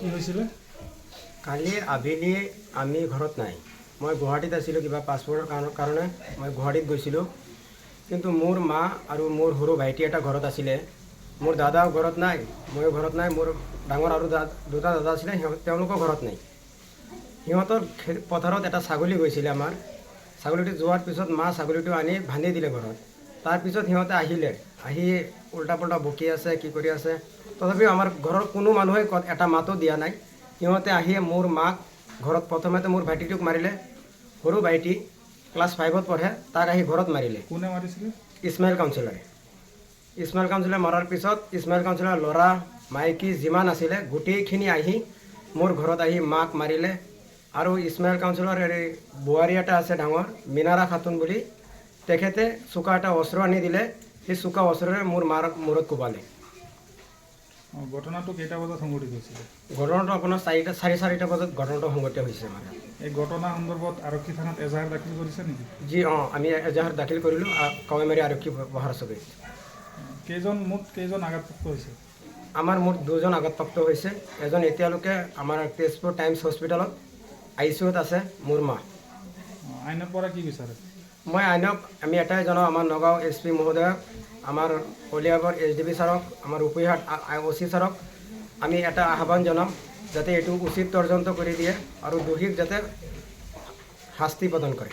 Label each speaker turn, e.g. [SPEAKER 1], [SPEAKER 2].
[SPEAKER 1] কি হৈছিলে?
[SPEAKER 2] কালি আবেলি আমি ঘৰত নাই। মই গুৱাহাটীত আছিলোঁ, কিবা পাছপৰ্টৰ কাৰণে মই গুৱাহাটীত গৈছিলোঁ। কিন্তু মোৰ মা আৰু মোৰ সৰু ভাইটি এটা ঘৰত আছিলে। মোৰ দাদাও ঘৰত নাই, ময়ো ঘৰত নাই। মোৰ ডাঙৰ আৰু দুটা দাদা আছিলে, তেওঁলোকো ঘৰত নাই। সিহঁতৰ পথাৰত এটা ছাগলী গৈছিলে আমাৰ। ছাগলীটো যোৱাৰ পিছত মা ছাগলীটো আনি বান্ধি দিলে ঘৰত। তাৰপিছত সিহঁতে আহি উল্টা পুল্টা বকি আছে, কি কৰি আছে। তথাপিও আমাৰ ঘৰৰ কোনো মানুহে এটা মাতো দিয়া নাই। সিহঁতে আহি মোৰ মাক ঘৰত প্ৰথমতে মোৰ ভাইটিটোক মাৰিলে। সৰু ভাইটি ক্লাছ 5ত পঢ়ে, তাক আহি ঘৰত মাৰিলে।
[SPEAKER 1] কোনে মাৰিছিলে?
[SPEAKER 2] ইছমাইল কাউঞ্চিলাৰে। ইছমাইল কাউঞ্চিলাৰ মৰাৰ পিছত ইছমাইল কাউঞ্চিলাৰ ল'ৰা মাইকী যিমান আছিলে গোটেইখিনি আহি মোৰ ঘৰত আহি মাক মাৰিলে। আৰু ইছমাইল কাউঞ্চিলৰ বোৱাৰী এটা আছে ডাঙৰ, মিনাৰা খাতুন বুলি, তেখেতে চোকা এটা অস্ত্ৰ আনি দিলে। সেই চোকা অস্ত্ৰৰে মোৰ মাৰ মূৰত কোবালে।
[SPEAKER 1] ঘটনাটো কেইটা বজাত সংঘটিত হৈছিলে?
[SPEAKER 2] ঘটনাটো আপোনাৰ চাৰে চাৰিটা বজাত ঘটনাটো সংঘটিত হৈছে। মানে
[SPEAKER 1] এই ঘটনা সন্দৰ্ভত আৰক্ষী থানাত এজাহাৰ দাখিল কৰিছে নেকি?
[SPEAKER 2] আমি এজাহাৰ দাখিল কৰিলোঁ কাৱৈমাৰী আৰক্ষী বহাৰ চকীত।
[SPEAKER 1] মুঠ কেইজন আঘাতপ্ৰাপ্ত হৈছে?
[SPEAKER 2] আমাৰ মুঠ 2জন আঘাতপ্ৰাপ্ত হৈছে। এজন এতিয়ালৈকে আমাৰ তেজপুৰ টাইমছ হস্পিটেলত ICUত আছে, মোৰ মা।
[SPEAKER 1] আইনৰ পৰা কি বিচাৰে?
[SPEAKER 2] মই আইনক আমি এটাই জনাওঁ, আমাৰ নগাঁও SP মহোদয়ক, আমাৰ কলিয়াবৰ SDB ছাৰক, আমাৰ উপৰিহাট OC ছাৰক আমি এটা আহ্বান জনাম, যাতে এইটো উচিত তদন্ত কৰি দিয়ে আৰু দোষীক যাতে শাস্তি প্ৰদান কৰে।